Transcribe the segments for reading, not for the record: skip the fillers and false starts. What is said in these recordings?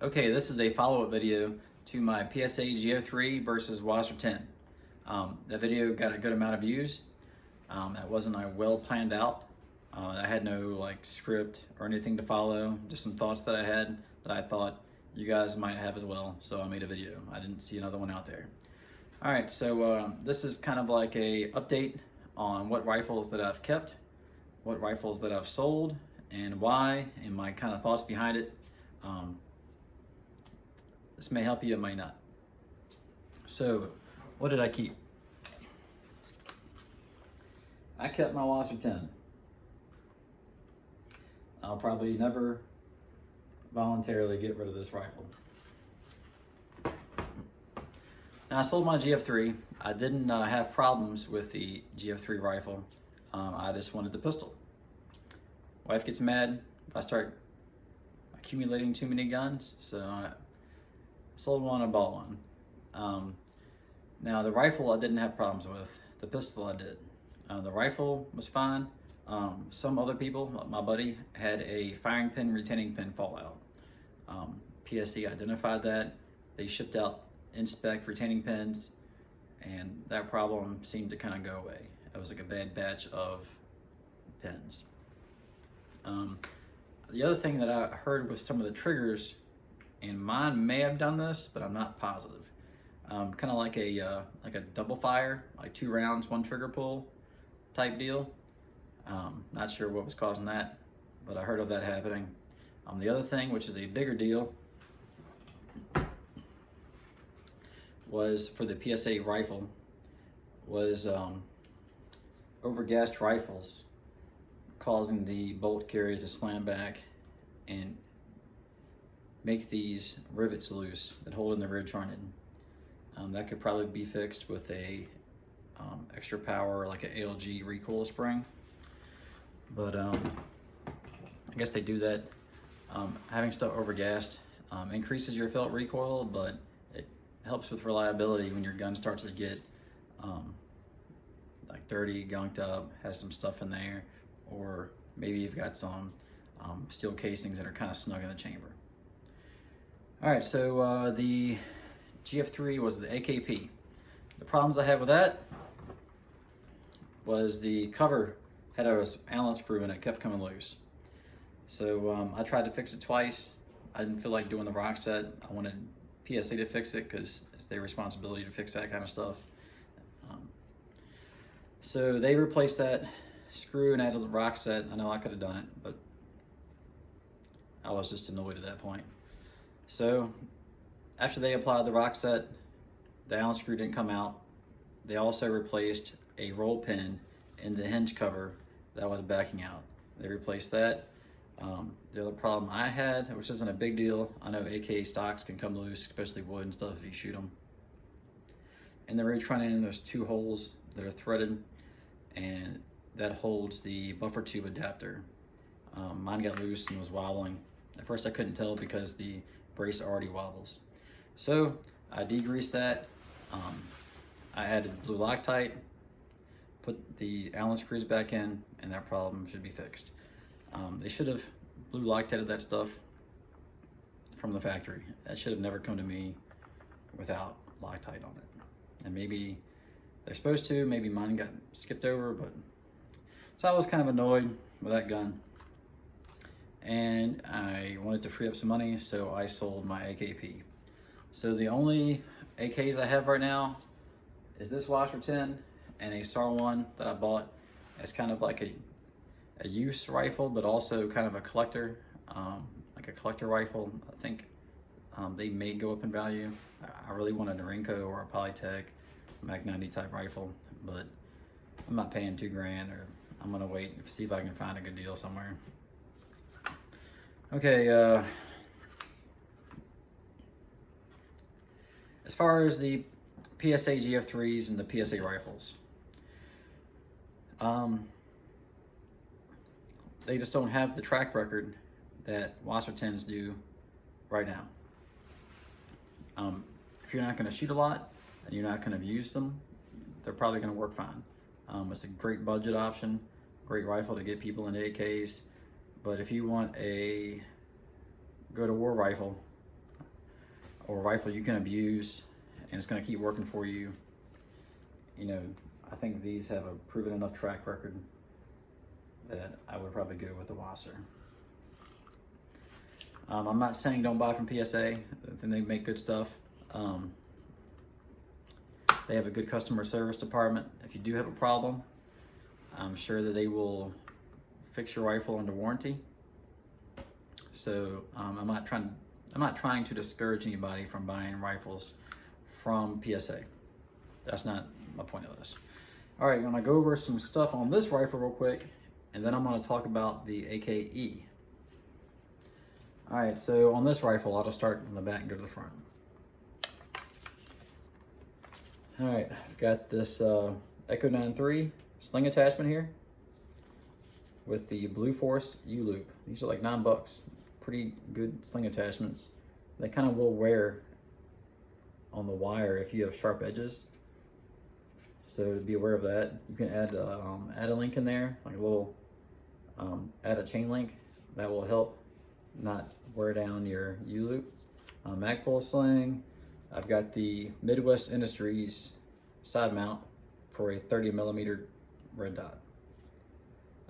Okay, this is a follow-up video to my PSA GF3 versus WASR-10. That video got a good amount of views. That wasn't well planned out. I had no script or anything to follow, just some thoughts that I had that I thought you guys might have as well, so I made a video. I didn't see another one out there. All right, so this is kind of like a update on what rifles that I've kept, what rifles that I've sold, and why, and my kind of thoughts behind it. This may help you, it may not. So, what did I keep? I kept my WASR-10. I'll probably never voluntarily get rid of this rifle. Now, I sold my GF3. I didn't have problems with the GF3 rifle. I just wanted the pistol. Wife gets mad if I start accumulating too many guns, so I sold one and bought one. Now, the rifle I didn't have problems with. The pistol I did. The rifle was fine. Some other people, my buddy, had a firing pin retaining pin fallout. PSA identified that. They shipped out in-spec retaining pins, and that problem seemed to kind of go away. It was like a bad batch of pins. The other thing that I heard with some of the triggers, and mine may have done this, but I'm not positive. Kind of like a double fire, like 2 rounds, 1 trigger pull type deal. Not sure what was causing that, but I heard of that happening. The other thing, which is a bigger deal, was for the PSA rifle, was overgassed rifles causing the bolt carrier to slam back and make these rivets loose that hold in the rear trunnion. That could probably be fixed with a extra power, like an ALG recoil spring. But I guess they do that. Having stuff overgassed increases your felt recoil, but it helps with reliability when your gun starts to get like dirty, gunked up, has some stuff in there, or maybe you've got some steel casings that are kind of snug in the chamber. All right, so the GF3 was the AKP. The problems I had with that was the cover had a Allen screw in it, kept coming loose. So I tried to fix it twice. I didn't feel like doing the rock set. I wanted PSA to fix it because it's their responsibility to fix that kind of stuff. So they replaced that screw and added the rock set. I know I could have done it, but I was just annoyed at that point. So after they applied the rock set, the Allen screw didn't come out. They also replaced a roll pin in the hinge cover that was backing out. They replaced that. The other problem I had, which isn't a big deal, I know AK stocks can come loose, especially wood and stuff if you shoot them. In the rear trunnion, there's 2 holes that are threaded, and that holds the buffer tube adapter. Mine got loose and was wobbling. At first I couldn't tell because the brace already wobbles. So I degreased that. I added blue Loctite, put the Allen screws back in, and that problem should be fixed. They should have blue Loctited that stuff from the factory. That should have never come to me without Loctite on it. And maybe they're supposed to, maybe mine got skipped over, but so I was kind of annoyed with that gun. And I wanted to free up some money, so I sold my AKP. So the only AKs I have right now is this WASR-10 and a SAR-1 that I bought as kind of like a use rifle, but also kind of a collector, like a collector rifle. I think they may go up in value. I really want a Norinco or a Polytech Mac 90 type rifle, but I'm not paying $2 grand, or I'm gonna wait and see if I can find a good deal somewhere. Okay, as far as the PSA GF3s and the PSA rifles, they just don't have the track record that WASR-10s do right now. If you're not going to shoot a lot and you're not going to use them, they're probably going to work fine. It's a great budget option, great rifle to get people into AKs. But if you want a go-to-war rifle or a rifle you can abuse and it's going to keep working for you, you know, I think these have a proven enough track record that I would probably go with the WASR. I'm not saying don't buy from PSA. I think they make good stuff. They have a good customer service department. If you do have a problem, I'm sure that they will fix your rifle under warranty. So I'm not trying to discourage anybody from buying rifles from PSA. That's not my point of this. All right, I'm gonna go over some stuff on this rifle real quick, and then I'm gonna talk about the AK-E. All right, so on this rifle, I'll just start in the back and go to the front. All right, I've got this AK-E sling attachment here with the Blue Force U-loop. These are like $9. Pretty good sling attachments. They kind of will wear on the wire if you have sharp edges. So be aware of that. You can add a link in there, like a little, add a chain link. That will help not wear down your U-loop. Magpul sling. I've got the Midwest Industries side mount for a 30mm red dot.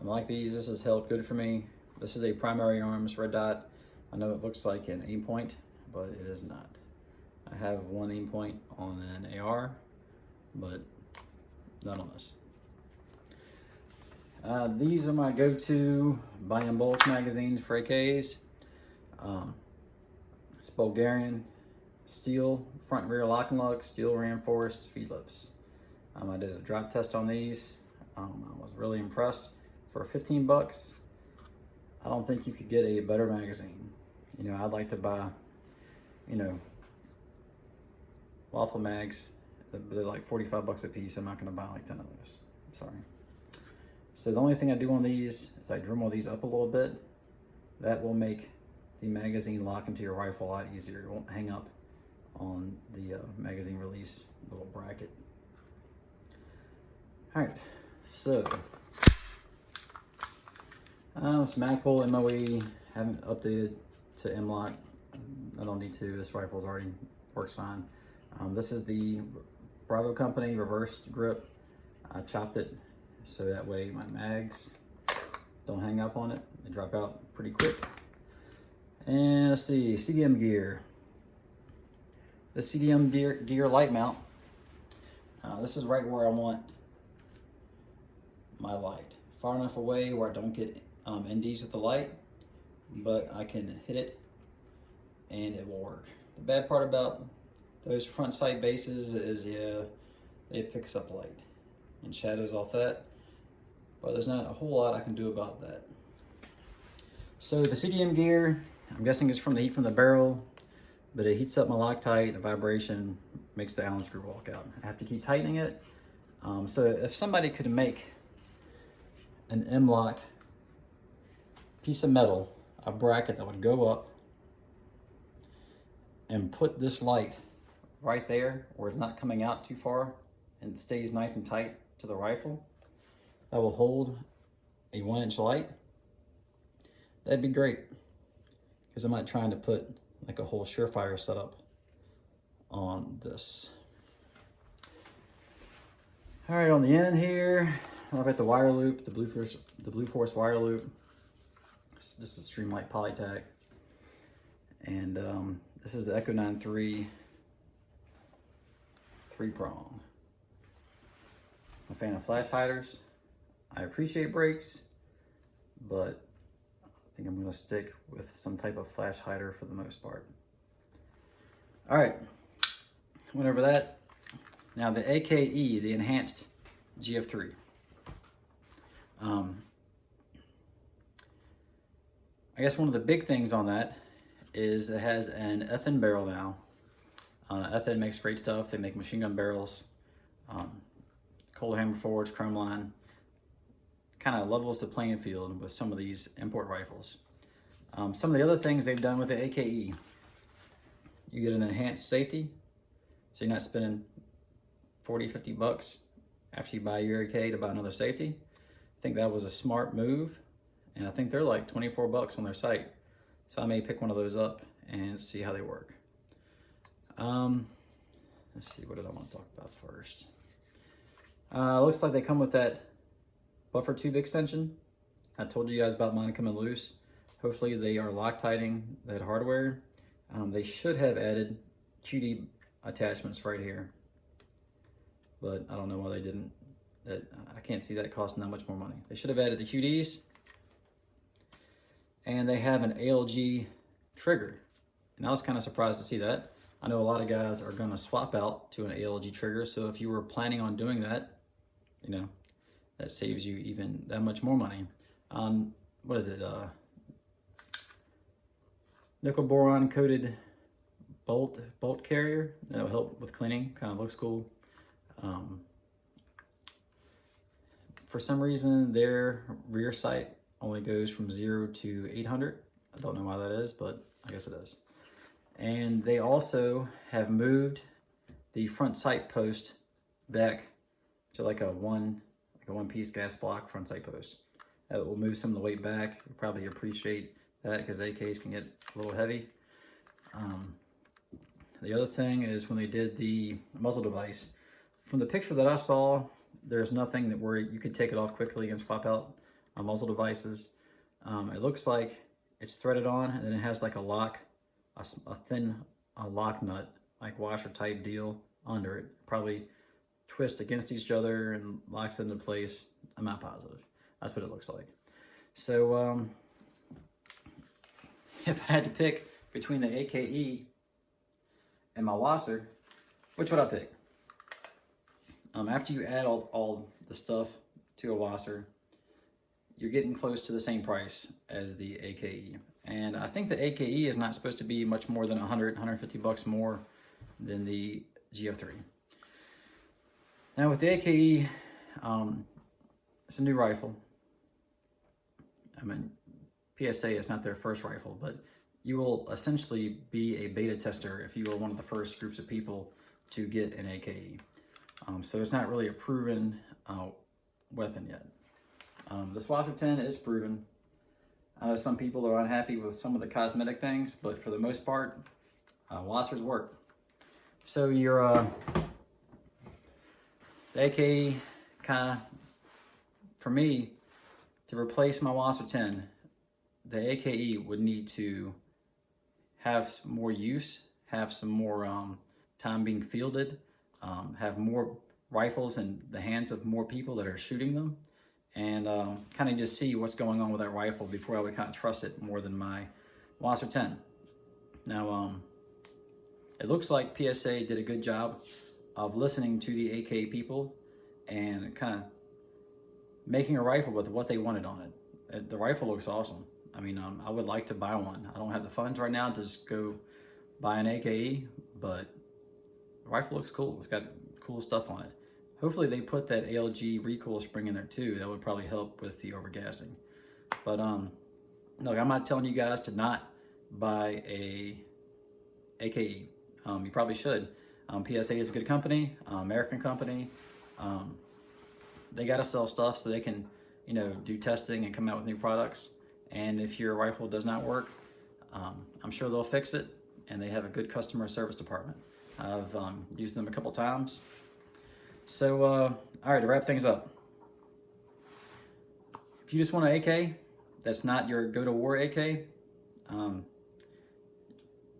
I like these. This has held good for me. This is a primary arms red dot. I know it looks like an aim point, but it is not. I have one aim point on an AR, but not on this. These are my go-to buy in bulk magazines for AKs. It's Bulgarian steel front and rear lock and lug, steel reinforced feed lips. I did a drop test on these. I was really impressed. For 15 bucks, I don't think you could get a better magazine. You know, I'd like to buy, you know, waffle mags. They're like 45 bucks a piece. I'm not gonna buy like 10 of those. I'm sorry. So the only thing I do on these is I dremel these up a little bit. That will make the magazine lock into your rifle a lot easier. It won't hang up on the magazine release little bracket. All right, so it's Magpul MOE. Haven't updated to M-LOK. I don't need to. This rifle's already works fine. This is the Bravo Company reversed grip. I chopped it so that way my mags don't hang up on it. They drop out pretty quick. And let's see, CDM gear. The CDM gear light mount. This is right where I want my light. Far enough away where I don't get NDs with the light, but I can hit it and it will work. The bad part about those front sight bases is, yeah, it picks up light and shadows off that, but there's not a whole lot I can do about that. So the CDM gear, I'm guessing it's from the heat from the barrel, but it heats up my Loctite. The vibration makes the Allen screw walk out. I have to keep tightening it. So if somebody could make an M-LOK piece of metal, a bracket that would go up and put this light right there where it's not coming out too far and stays nice and tight to the rifle, that will hold a 1-inch light, that'd be great. Because I'm not trying to put like a whole Surefire setup on this. All right, on the end here, I've got the wire loop, the Blue Force wire loop. This is Streamlight Polytac. And this is the AK-E 3-prong. I'm a fan of flash hiders. I appreciate brakes, but I think I'm gonna stick with some type of flash hider for the most part. All right, went over that. Now the AK-E, the enhanced GF3. I guess one of the big things on that is it has an FN barrel now. FN makes great stuff. They make machine gun barrels, cold hammer forged, chrome line. Kind of levels the playing field with some of these import rifles. Some of the other things they've done with the AK-E, you get an enhanced safety, so you're not spending 40, 50 bucks after you buy your AK to buy another safety. I think that was a smart move, and I think they're like 24 bucks on their site. So I may pick one of those up and see how they work. Let's see, what did I want to talk about first? Looks like they come with that buffer tube extension. I told you guys about mine coming loose. Hopefully they are Loctiting that hardware. They should have added QD attachments right here, but I don't know why they didn't. I can't see that costing that much more money. They should have added the QDs, and they have an ALG trigger, and I was kind of surprised to see that. I know a lot of guys are going to swap out to an ALG trigger, so if you were planning on doing that, you know, that saves you even that much more money. What is it? Nickel boron coated bolt carrier. That'll help with cleaning. Kind of looks cool. For some reason, their rear sight only goes from 0 to 800. I don't know why that is, but I guess it is. And they also have moved the front sight post back to like a one-piece gas block front sight post. That will move some of the weight back. You'll probably appreciate that because AKs can get a little heavy. The other thing is when they did the muzzle device, from the picture that I saw, there's nothing where you could take it off quickly and swap out muzzle devices. It looks like it's threaded on, and then it has like a lock, a thin lock nut, like washer type deal under it. Probably twist against each other and locks it into place. I'm not positive. That's what it looks like. So if I had to pick between the AK-E and my WASR, which would I pick? After you add all the stuff to a WASR, you're getting close to the same price as the AK-E. And I think the AK-E is not supposed to be much more than 150 bucks more than the GF3. Now with the AK-E, it's a new rifle. I mean, PSA is not their first rifle, but you will essentially be a beta tester if you are one of the first groups of people to get an AK-E. So it's not really a proven weapon yet. This WASR-10 is proven. I know some people are unhappy with some of the cosmetic things, but for the most part, WASRs work. So your the AK-E kind of, for me, to replace my WASR-10, the AK-E would need to have some more use, have some more time being fielded, have more rifles in the hands of more people that are shooting them, and kind of just see what's going on with that rifle before I would kind of trust it more than my WASR-10. Now, it looks like PSA did a good job of listening to the AK people and kind of making a rifle with what they wanted on it. The rifle looks awesome. I mean, I would like to buy one. I don't have the funds right now to just go buy an AK-E, but the rifle looks cool. It's got cool stuff on it. Hopefully they put that ALG recoil spring in there too. That would probably help with the overgassing. But look, I'm not telling you guys to not buy a AK-E. You probably should. PSA is a good company, American company. They got to sell stuff so they can, you know, do testing and come out with new products. And if your rifle does not work, I'm sure they'll fix it. And they have a good customer service department. I've used them a couple times. So, all right, to wrap things up. If you just want an AK that's not your go-to-war AK,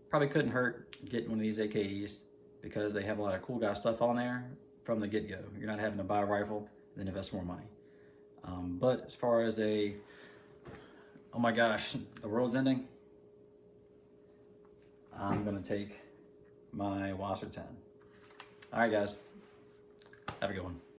probably couldn't hurt getting one of these AKs because they have a lot of cool guy stuff on there from the get-go. You're not having to buy a rifle and then invest more money. But as far as oh my gosh, the world's ending, I'm gonna take my WASR-10. All right, guys, have a good one.